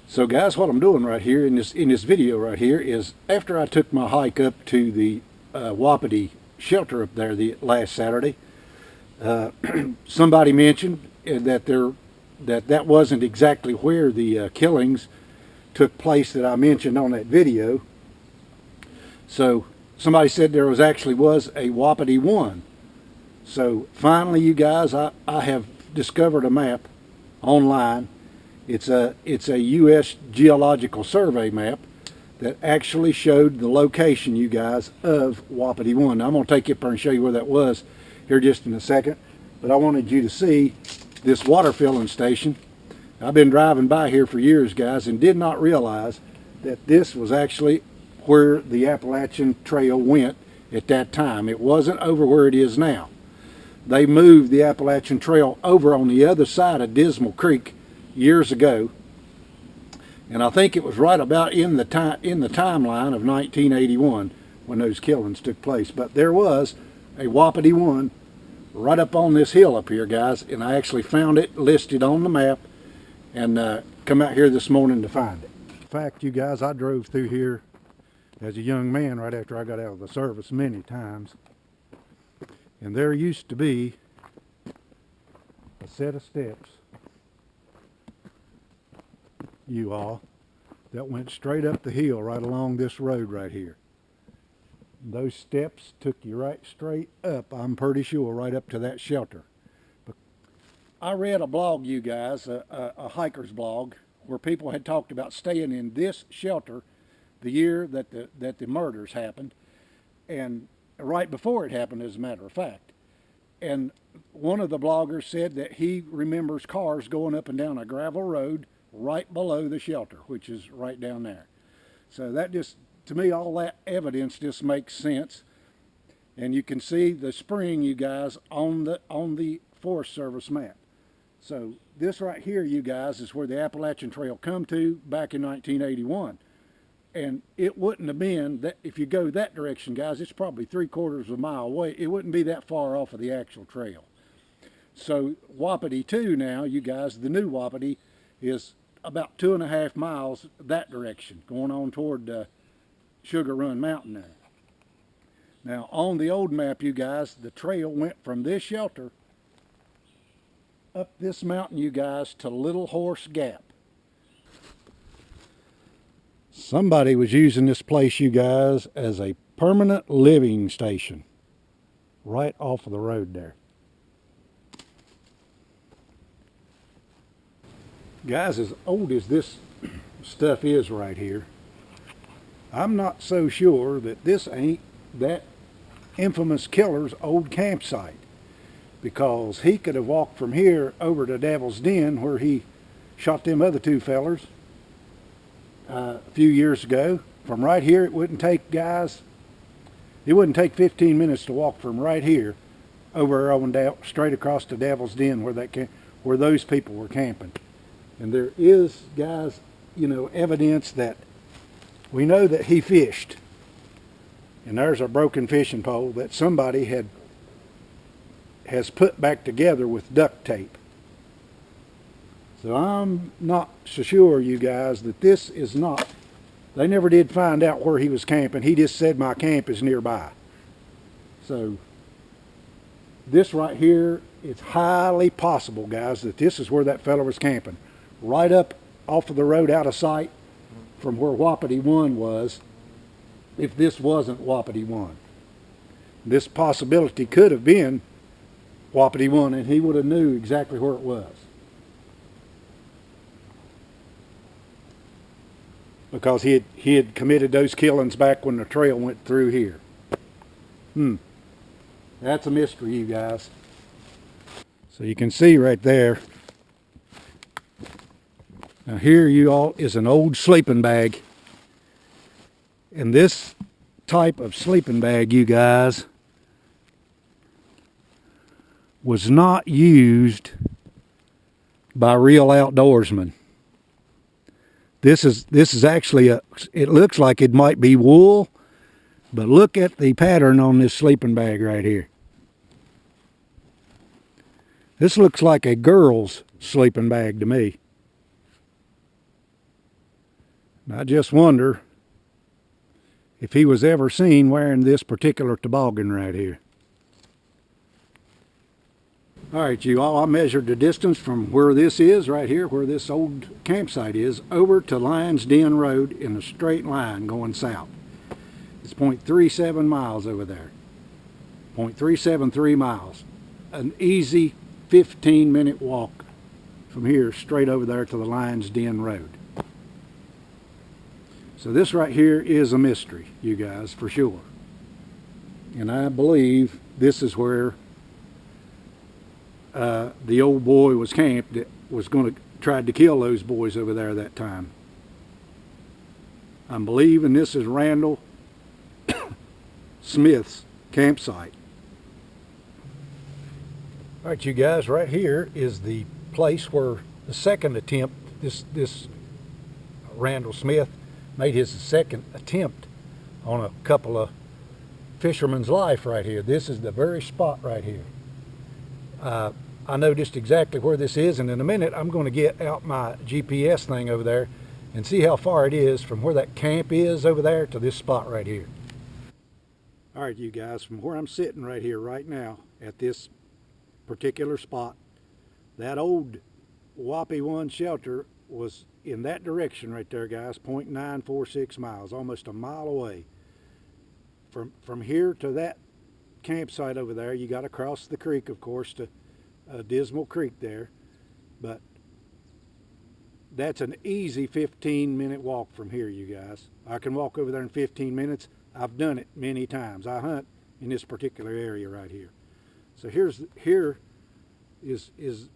So guys, what I'm doing right here in this video right here is after I took my hike up to the Wapiti shelter up there the last Saturday, somebody mentioned that wasn't exactly where the killings took place that I mentioned on that video. So somebody said there actually was a Wapiti 1. So finally, you guys, I have discovered a map online. It's a U.S. Geological Survey map that actually showed the location, you guys, of Wapiti 1. Now, I'm going to take you up there and show you where that was here just in a second. But I wanted you to see this water filling station. I've been driving by here for years, guys, and did not realize that this was actually where the Appalachian Trail went at that time. It wasn't over where it is now. They moved the Appalachian Trail over on the other side of Dismal Creek years ago, and I think it was right about in the timeline of 1981 when those killings took place. But there was a Wapiti 1 right up on this hill up here, guys, and I actually found it listed on the map and come out here this morning to find it. In fact, you guys, I drove through here as a young man right after I got out of the service many times, and there used to be a set of steps, you all, that went straight up the hill right along this road right here. Those steps took you right straight up, I'm pretty sure, right up to that shelter. But I read a blog, you guys, a hiker's blog, where people had talked about staying in this shelter the year that the murders happened, and right before it happened, as a matter of fact. And one of the bloggers said that he remembers cars going up and down a gravel road right below the shelter, which is right down there. So that just, to me, all that evidence just makes sense. And you can see the spring, you guys, on the Forest Service map. So this right here, you guys, is where the Appalachian Trail come to back in 1981. And it wouldn't have been that, if you go that direction, guys, it's probably 3/4 of a mile away. It wouldn't be that far off of the actual trail. So Wapiti 2 now, you guys, the new Wapiti, is about 2.5 miles that direction, going on toward Sugar Run Mountain there. Now, on the old map, you guys, the trail went from this shelter up this mountain, you guys, to Little Horse Gap. Somebody was using this place, you guys, as a permanent living station right off of the road there. Guys, as old as this stuff is right here, I'm not so sure that this ain't that infamous killer's old campsite, because he could have walked from here over to Devil's Den where he shot them other 2 fellers a few years ago. From right here, it wouldn't take, guys, it wouldn't take 15 minutes to walk from right here over on straight across to Devil's Den where those people were camping. And there is, guys, you know, evidence that we know that he fished. And there's a broken fishing pole that somebody has put back together with duct tape. So I'm not so sure, you guys, that this is not, they never did find out where he was camping. He just said my camp is nearby. So this right here, it's highly possible, guys, that this is where that fella was camping. Right up off of the road, out of sight from where Wapiti 1 was, if this wasn't Wapiti 1. This possibility could have been Wapiti 1, and he would have knew exactly where it was, because he had committed those killings back when the trail went through here. That's a mystery, you guys. So you can see right there. Now here, you all, is an old sleeping bag. And this type of sleeping bag, you guys, was not used by real outdoorsmen. This is actually it looks like it might be wool, but look at the pattern on this sleeping bag right here. This looks like a girl's sleeping bag to me. And I just wonder if he was ever seen wearing this particular toboggan right here. All right, you all, I measured the distance from where this is right here, where this old campsite is, over to Lions Den Road in a straight line going south. It's 0.37 miles over there. 0.373 miles. An easy 15-minute walk from here straight over there to the Lions Den Road. So this right here is a mystery, you guys, for sure. And I believe this is where the old boy was camped that was going to try to kill those boys over there that time. I'm believing this is Randall Smith's campsite. All right, you guys, right here is the place where the second attempt, this Randall Smith made his second attempt on a couple of fishermen's life right here. This is the very spot right here. I know just exactly where this is, and in a minute I'm going to get out my GPS thing over there and see how far it is from where that camp is over there to this spot right here. All right, you guys, from where I'm sitting right here right now at this particular spot, that old Whoppy 1 shelter was in that direction right there, guys, 0.946 miles, almost a mile away. From here to that campsite over there, you got to cross the creek, of course, to Dismal Creek there, but that's an easy 15-minute walk from here, you guys. I can walk over there in 15 minutes. I've done it many times. I hunt in this particular area right here. So here is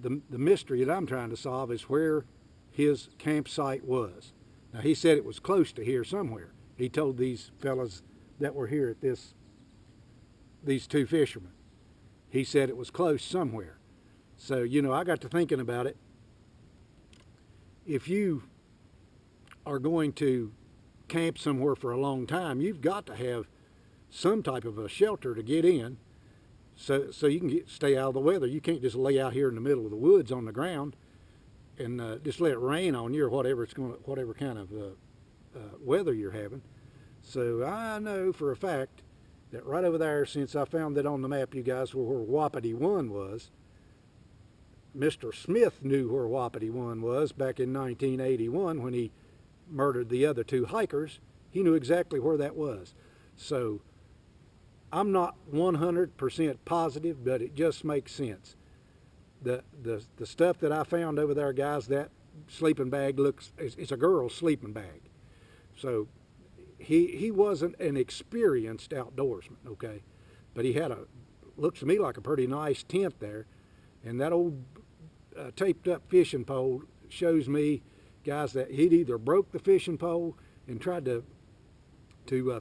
the mystery that I'm trying to solve, is where his campsite was. Now, he said it was close to here somewhere. He told these fellas that were here at these two fishermen. He said it was close somewhere. So, you know, I got to thinking about it. If you are going to camp somewhere for a long time, you've got to have some type of a shelter to get in, so you can stay out of the weather. You can't just lay out here in the middle of the woods on the ground and just let it rain on you or whatever kind of weather you're having. So I know for a fact that right over there, since I found that on the map, you guys, where Wapiti 1 was, Mr. Smith knew where Wapiti 1 was back in 1981 when he murdered the other two hikers. He knew exactly where that was. So I'm not 100% positive, but it just makes sense. The stuff that I found over there, guys, that sleeping bag it's a girl's sleeping bag. So he wasn't an experienced outdoorsman, okay? But he had looks to me like a pretty nice tent there. And that old taped up fishing pole shows me, guys, that he'd either broke the fishing pole and tried to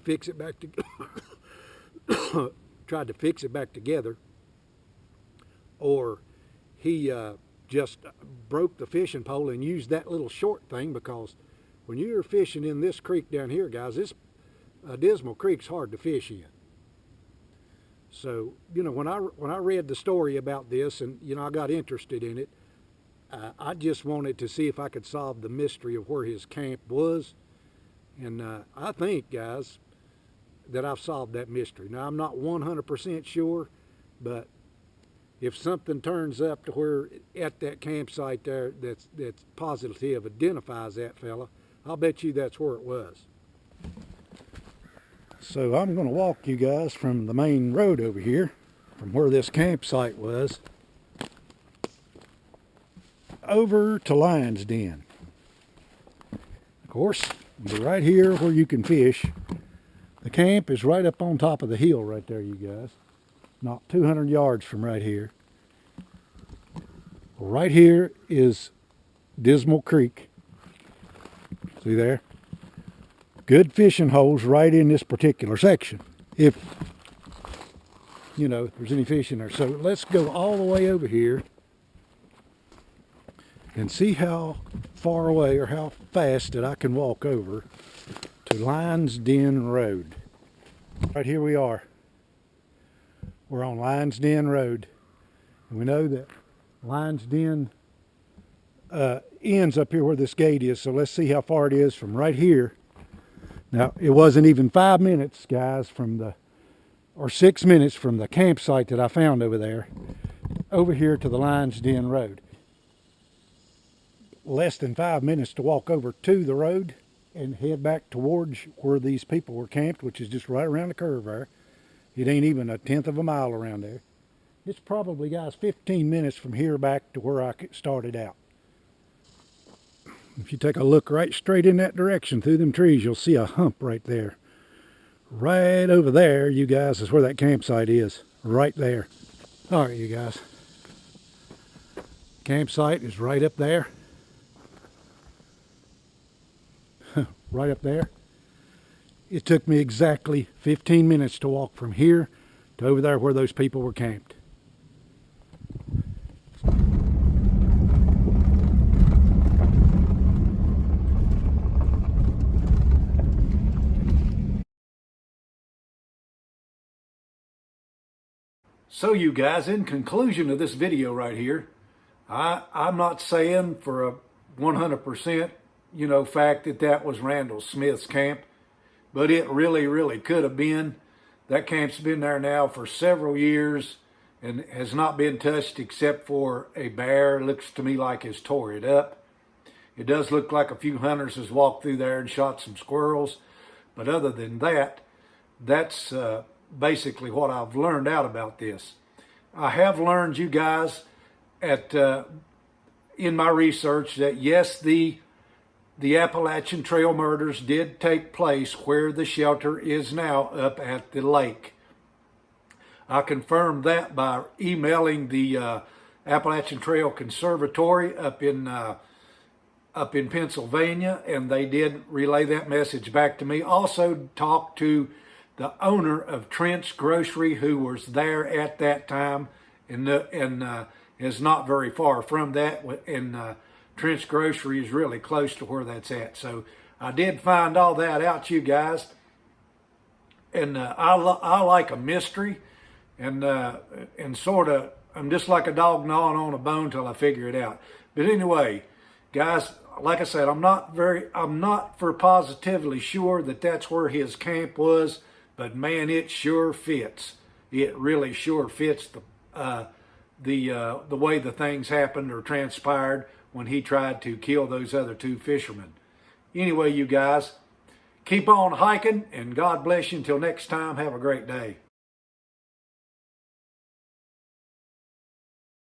fix it back tried to fix it back together, or he just broke the fishing pole and used that little short thing, because when you're fishing in this creek down here, guys, this Dismal Creek's hard to fish in. So, you know, when I read the story about this, and, you know, I got interested in it, I just wanted to see if I could solve the mystery of where his camp was. And I think, guys, that I've solved that mystery. Now, I'm not 100% sure, but if something turns up to where at that campsite there that's positive identifies that fella, I'll bet you that's where it was. So I'm going to walk you guys from the main road over here, from where this campsite was, over to Lions Den. Of course, we're right here where you can fish. The camp is right up on top of the hill right there, you guys. Not 200 yards from right here. Right here is Dismal Creek. See there? Good fishing holes right in this particular section, if, you know, there's any fish in there. So let's go all the way over here and see how far away or how fast that I can walk over to Lions Den Road. Right here we are. We're on Lions Den Road. And we know that Lions Den ends up here where this gate is. So let's see how far it is from right here. Now, it wasn't even 5 minutes, guys, from the, or 6 minutes from the campsite that I found over there, over here to the Lions Den Road. Less than 5 minutes to walk over to the road and head back towards where these people were camped, which is just right around the curve there. It ain't even a tenth of a mile around there. It's probably, guys, 15 minutes from here back to where I started out. If you take a look right straight in that direction through them trees, you'll see a hump right there. Right over there, you guys, is where that campsite is. Right there. All right, you guys. Campsite is right up there. Right up there. It took me exactly 15 minutes to walk from here to over there where those people were camped. So you guys, in conclusion of this video right here, I'm not saying for a 100% fact that that was Randall Smith's camp, but it really could have been. That camp's been there now for several years and has not been touched except for a bear. It looks to me like it's tore it up. It does look like a few hunters has walked through there and shot some squirrels, but other than that, that's basically what I've learned out about this. I have learned, you guys, in my research that yes, the Appalachian Trail murders did take place where the shelter is now up at the lake. I confirmed that by emailing the Appalachian Trail Conservatory up in Pennsylvania, and they did relay that message back to me. Also talked to the owner of Trent's Grocery, who was there at that time, and is not very far from that. And Trent's Grocery is really close to where that's at. So I did find all that out, you guys. And I like a mystery, and sort of, I'm just like a dog gnawing on a bone till I figure it out. But anyway, guys, like I said, I'm not for positively sure that that's where his camp was. But man, it sure fits. It really sure fits the way the things happened or transpired when he tried to kill those other two fishermen. Anyway, you guys, keep on hiking, and God bless you until next time. Have a great day.